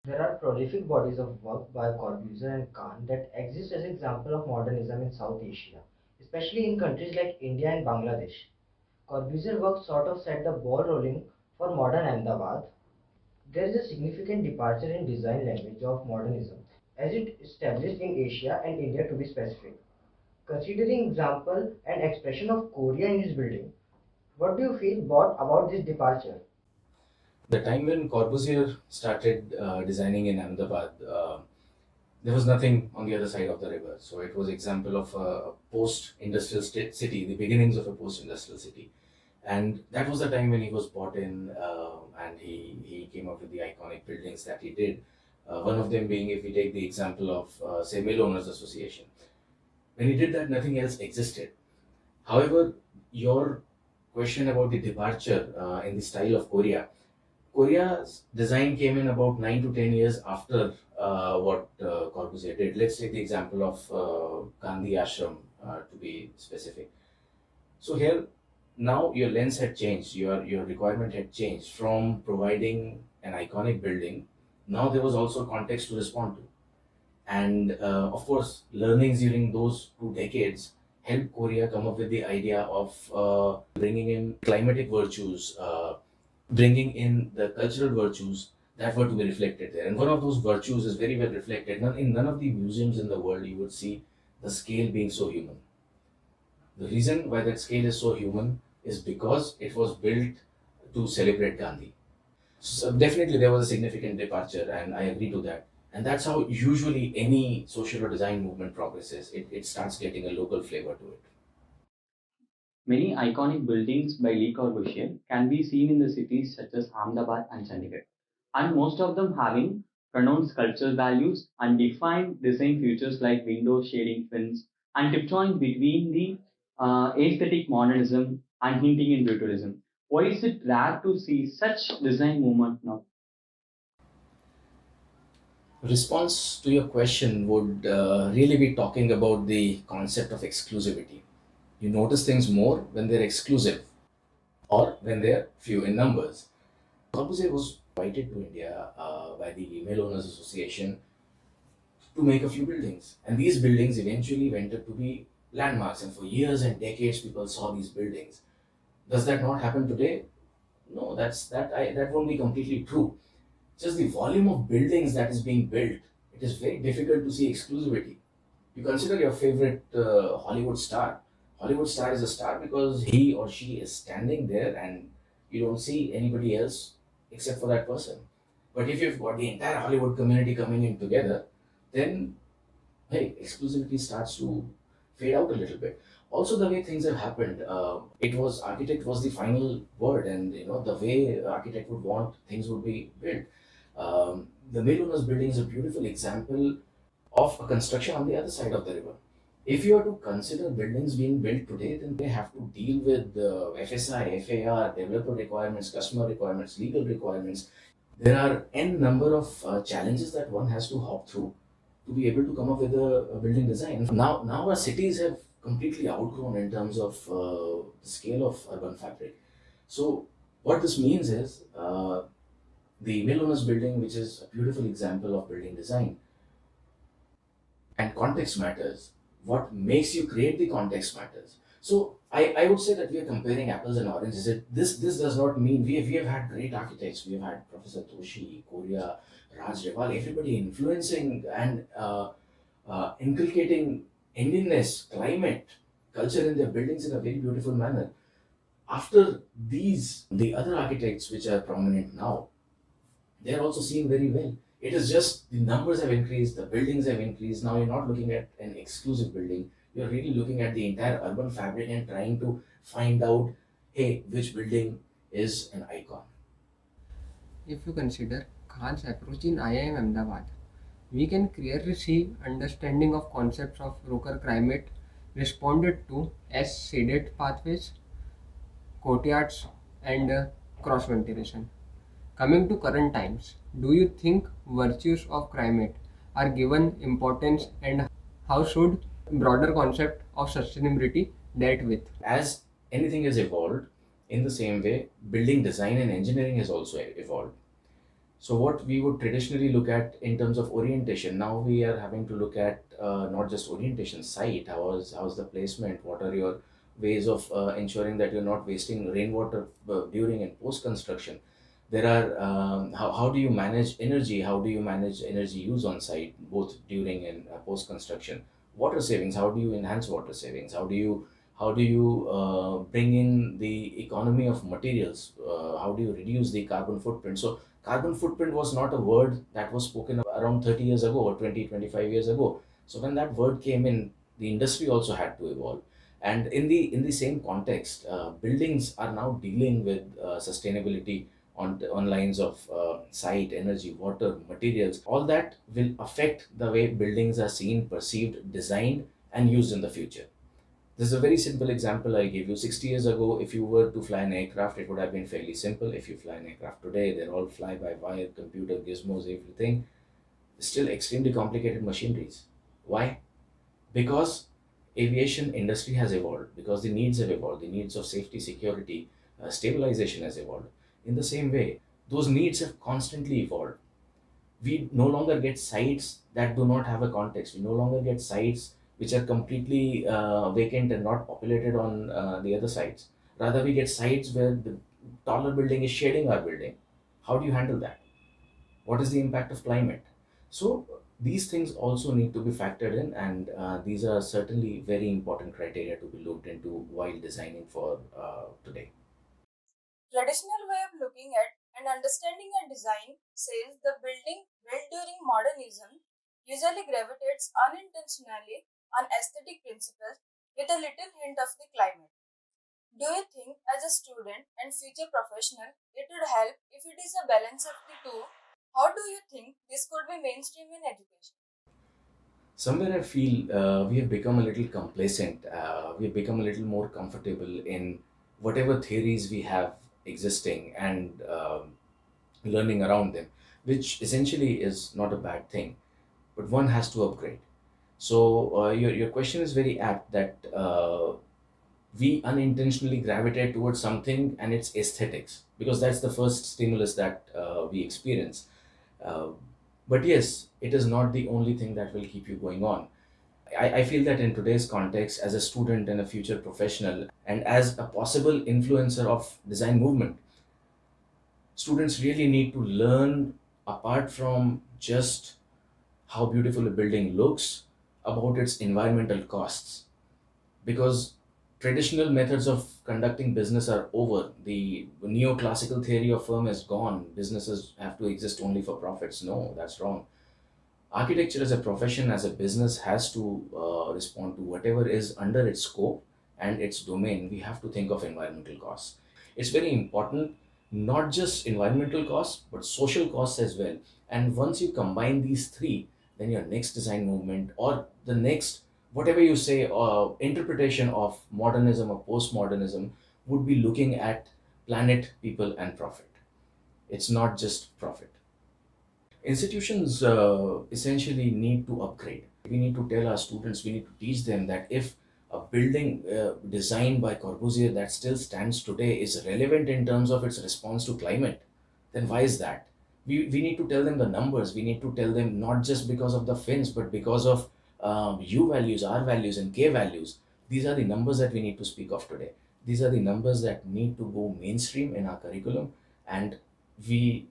There are prolific bodies of work by Corbusier and Khan that exist as example of modernism in South Asia, especially in countries like India and Bangladesh. Corbusier work sort of set the ball rolling for modern Ahmedabad. There is a significant departure in design language of modernism as it established in Asia and India to be specific. Considering example and expression of Korea in his building, what do you feel about this departure? The time when Corbusier started designing in Ahmedabad, there was nothing on the other side of the river. So it was example of a post-industrial city, the beginnings of a post-industrial city. And that was the time when he was brought in and he came up with the iconic buildings that he did. One of them being, if we take the example of, say, Mill Owners Association. When he did that, nothing else existed. However, your question about the departure in the style of Korea's design came in about 9 to 10 years after what Corbusier did. Let's take the example of Gandhi Ashram to be specific. So here, now your lens had changed, your requirement had changed from providing an iconic building. Now there was also context to respond to. And of course, learnings during those 2 decades helped Korea come up with the idea of bringing in climatic virtues, bringing in the cultural virtues that were to be reflected there. And one of those virtues is very well reflected. In none of the museums in the world you would see the scale being so human. The reason why that scale is so human is because it was built to celebrate Gandhi. So definitely there was a significant departure, and I agree to that. And that's how usually any social or design movement progresses. It starts getting a local flavor to it. Many iconic buildings by Le Corbusier can be seen in the cities such as Ahmedabad and Chandigarh, and most of them having pronounced cultural values and defined design features like window shading fins and tiptoeing between the aesthetic modernism and hinting in brutalism. Why is it rare to see such design movement now? Response to your question would really be talking about the concept of exclusivity. You notice things more when they're exclusive or when they're few in numbers. Corbusier was invited to India by the Mill Owners Association to make a few buildings. And these buildings eventually went up to be landmarks. And for years and decades, people saw these buildings. Does that not happen today? No, that won't be completely true. Just the volume of buildings that is being built, it is very difficult to see exclusivity. You consider your favorite Hollywood star. Hollywood star is a star because he or she is standing there and you don't see anybody else except for that person. But if you've got the entire Hollywood community coming in together, then hey, exclusivity starts to fade out a little bit. Also, the way things have happened, it was architect was the final word, and the way architect would want things would be built. The Mill building is a beautiful example of a construction on the other side of the river. If you are to consider buildings being built today, then they have to deal with FSI, FAR, developer requirements, customer requirements, legal requirements. There are n number of challenges that one has to hop through to be able to come up with a building design. Now our cities have completely outgrown in terms of the scale of urban fabric. So what this means is the Mill Owners building, which is a beautiful example of building design, and context matters. What makes you create the context matters. So I would say that we are comparing apples and oranges. This does not mean we have had great architects. We have had Professor Toshi, Korea, Raj Reval, everybody influencing and inculcating Indianness, climate, culture in their buildings in a very beautiful manner. After these, the other architects which are prominent now, they are also seen very well. It is just the numbers have increased, the buildings have increased. Now you're not looking at an exclusive building. You're really looking at the entire urban fabric and trying to find out, hey, which building is an icon. If you consider Khan's approach in IIM Ahmedabad, we can clearly see understanding of concepts of Roker climate responded to as shaded pathways, courtyards, and cross ventilation. Coming to current times, do you think virtues of climate are given importance, and how should broader concept of sustainability dealt with? As anything has evolved, in the same way, building design and engineering has also evolved. So what we would traditionally look at in terms of orientation, now we are having to look at not just orientation, site. How's the placement? What are your ways of ensuring that you're not wasting rainwater during and post construction? There are how do you manage energy? How do you manage energy use on site, both during and post construction? Water savings. How do you enhance water savings? How do you bring in the economy of materials? How do you reduce the carbon footprint? So carbon footprint was not a word that was spoken around 30 years ago or 20, 25 years ago. So when that word came in, the industry also had to evolve. And in the same context, buildings are now dealing with sustainability on lines of site, energy, water, materials. All that will affect the way buildings are seen, perceived, designed, and used in the future. This is a very simple example I give you. 60 years ago, if you were to fly an aircraft, it would have been fairly simple. If you fly an aircraft today, they're all fly by wire, computer, gizmos, everything. Still extremely complicated machineries. Why? Because aviation industry has evolved, because the needs have evolved, the needs of safety, security, stabilization has evolved. In the same way, those needs have constantly evolved. We no longer get sites that do not have a context. We no longer get sites which are completely vacant and not populated on the other sites. Rather, we get sites where the taller building is shading our building. How do you handle that? What is the impact of climate? So these things also need to be factored in, and these are certainly very important criteria to be looked into while designing for today. Traditional way of looking at and understanding a design says the building built during modernism usually gravitates unintentionally on aesthetic principles with a little hint of the climate. Do you think, as a student and future professional, it would help if it is a balance of the two? How do you think this could be mainstream in education? Somewhere I feel we have become a little complacent. We have become a little more comfortable in whatever theories we have existing and learning around them, which essentially is not a bad thing, but one has to upgrade. So your question is very apt that we unintentionally gravitate towards something and its aesthetics, because that's the first stimulus that we experience. Uh, but yes, it is not the only thing that will keep you going on. I feel that in today's context, as a student and a future professional, and as a possible influencer of design movement, students really need to learn, apart from just how beautiful a building looks, about its environmental costs. Because traditional methods of conducting business are over. The neoclassical theory of firm is gone. Businesses have to exist only for profits. No, that's wrong. Architecture as a profession, as a business, has to respond to whatever is under its scope and its domain. We have to think of environmental costs. It's very important, not just environmental costs, but social costs as well. And once you combine these three, then your next design movement, or the next, whatever you say, interpretation of modernism or postmodernism, would be looking at planet, people, and profit. It's not just profit. Institutions essentially need to upgrade. We need to tell our students, we need to teach them that if a building designed by Corbusier that still stands today is relevant in terms of its response to climate, then why is that? We need to tell them the numbers. We need to tell them not just because of the fins, but because of U values, R values, and K values. These are the numbers that we need to speak of today. These are the numbers that need to go mainstream in our curriculum, and we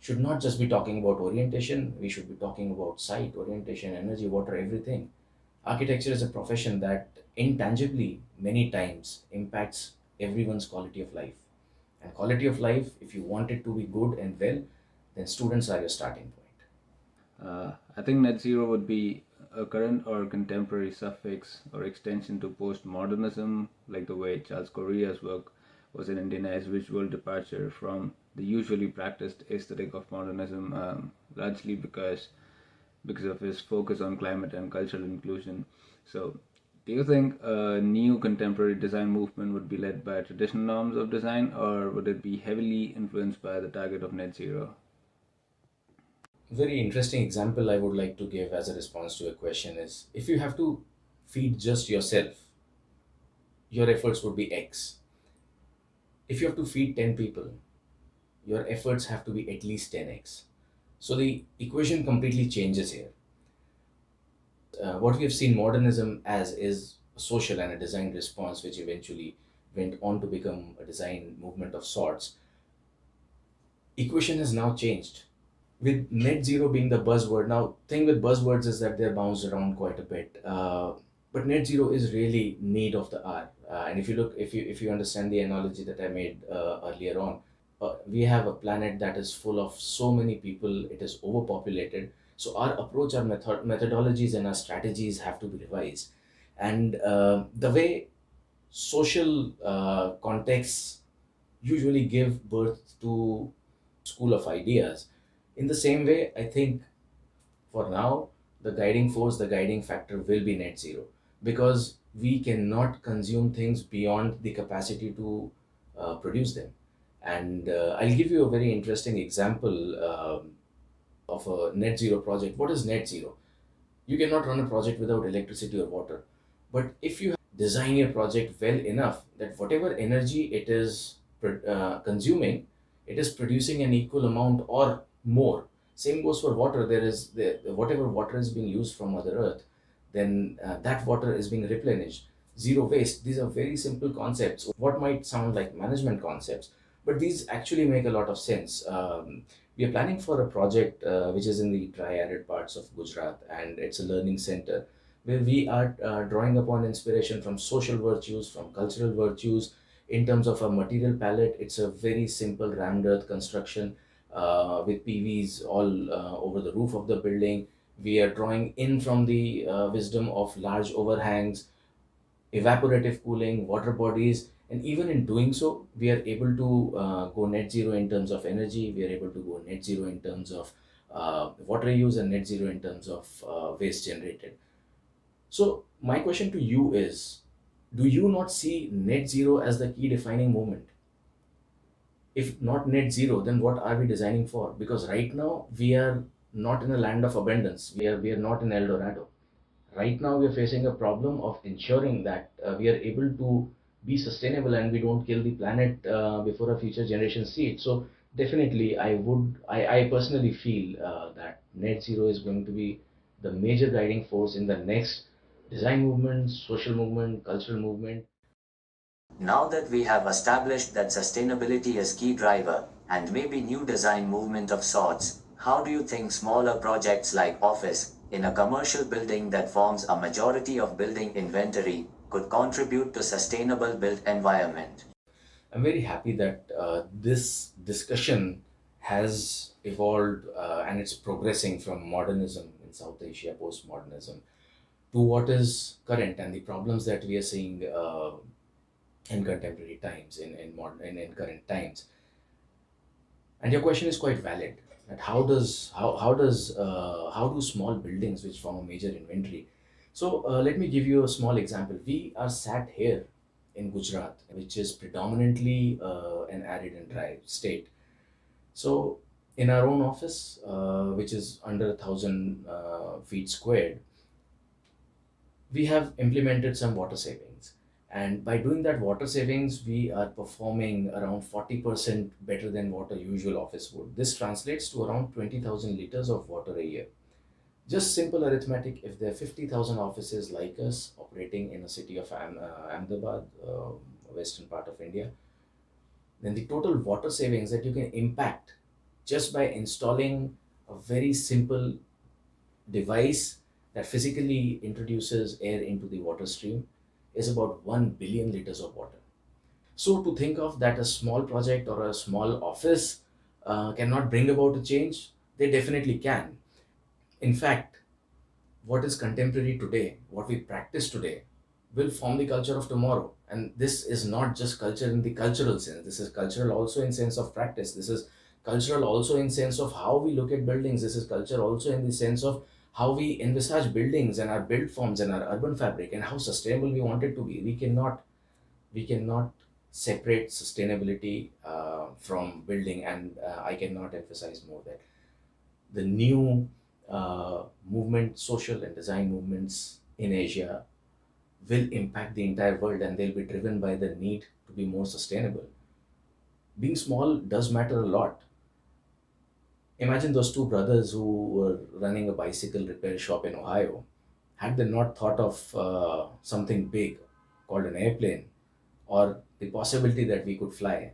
should not just be talking about orientation, we should be talking about site, orientation, energy, water, everything. Architecture is a profession that intangibly, many times, impacts everyone's quality of life. And quality of life, if you want it to be good and well, then students are your starting point. I think net zero would be a current or contemporary suffix or extension to postmodernism, like the way Charles Correa's work was an Indianized visual departure from the usually practiced aesthetic of modernism, largely because of his focus on climate and cultural inclusion. So, do you think a new contemporary design movement would be led by traditional norms of design, or would it be heavily influenced by the target of net zero? Very interesting example I would like to give as a response to a question is, if you have to feed just yourself, your efforts would be X. If you have to feed 10 people, your efforts have to be at least 10x. So the equation completely changes here. What we have seen modernism as is a social and a design response, which eventually went on to become a design movement of sorts. Equation has now changed with net zero being the buzzword. Now, thing with buzzwords is that they're bounced around quite a bit. But net zero is really need of the hour. And if you understand the analogy that I made earlier on, we have a planet that is full of so many people. It is overpopulated. So our approach, our methodologies, and our strategies have to be revised. And the way social contexts usually give birth to school of ideas. In the same way, I think for now, the guiding force, the guiding factor will be net zero because we cannot consume things beyond the capacity to produce them. And I'll give you a very interesting example of a net zero project. What is net zero? You cannot run a project without electricity or water. But if you design your project well enough that whatever energy it is consuming, it is producing an equal amount or more. Same goes for water. There is whatever water is being used from Mother Earth, then that water is being replenished. Zero waste. These are very simple concepts. What might sound like management concepts, but these actually make a lot of sense. We are planning for a project which is in the dry arid parts of Gujarat, and it's a learning center where we are drawing upon inspiration from social virtues, from cultural virtues. In terms of a material palette, it's a very simple rammed earth construction with PVs all over the roof of the building. We are drawing in from the wisdom of large overhangs, evaporative cooling, water bodies, and even in doing so, we are able to go net zero in terms of energy. We are able to go net zero in terms of water use and net zero in terms of waste generated. So, my question to you is, do you not see net zero as the key defining moment? If not net zero, then what are we designing for? Because right now we are not in a land of abundance. We are not in El Dorado. Right now we are facing a problem of ensuring that we are able to be sustainable and we don't kill the planet before our future generations see it. So definitely, I personally feel that net zero is going to be the major guiding force in the next design movement, social movement, cultural movement. Now that we have established that sustainability is key driver and maybe new design movement of sorts, how do you think smaller projects like office in a commercial building that forms a majority of building inventory could contribute to sustainable built environment? I'm very happy that this discussion has evolved and it's progressing from modernism in South Asia, postmodernism, to what is current and the problems that we are seeing in contemporary times, in current times. And your question is quite valid. That how do small buildings which form a major inventory? So let me give you a small example. We are sat here in Gujarat, which is predominantly an arid and dry state. So in our own office, which is under 1,000 feet squared, we have implemented some water savings. And by doing that water savings, we are performing around 40% better than what a usual office would. This translates to around 20,000 liters of water a year. Just simple arithmetic, if there are 50,000 offices like us operating in a city of Ahmedabad, western part of India, then the total water savings that you can impact just by installing a very simple device that physically introduces air into the water stream is about 1 billion liters of water. So to think of that a small project or a small office cannot bring about a change, they definitely can. In fact, what is contemporary today, what we practice today, will form the culture of tomorrow. And this is not just culture in the cultural sense. This is cultural also in sense of practice. This is cultural also in sense of how we look at buildings. This is culture also in the sense of how we envisage buildings and our build forms and our urban fabric and how sustainable we want it to be. We cannot separate sustainability from building, and I cannot emphasize more that the new movement, social and design movements in Asia will impact the entire world and they'll be driven by the need to be more sustainable. Being small does matter a lot. Imagine those two brothers who were running a bicycle repair shop in Ohio. Had they not thought of something big called an airplane or the possibility that we could fly,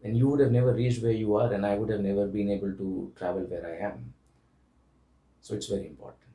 then you would have never reached where you are, and I would have never been able to travel where I am. So it's very important.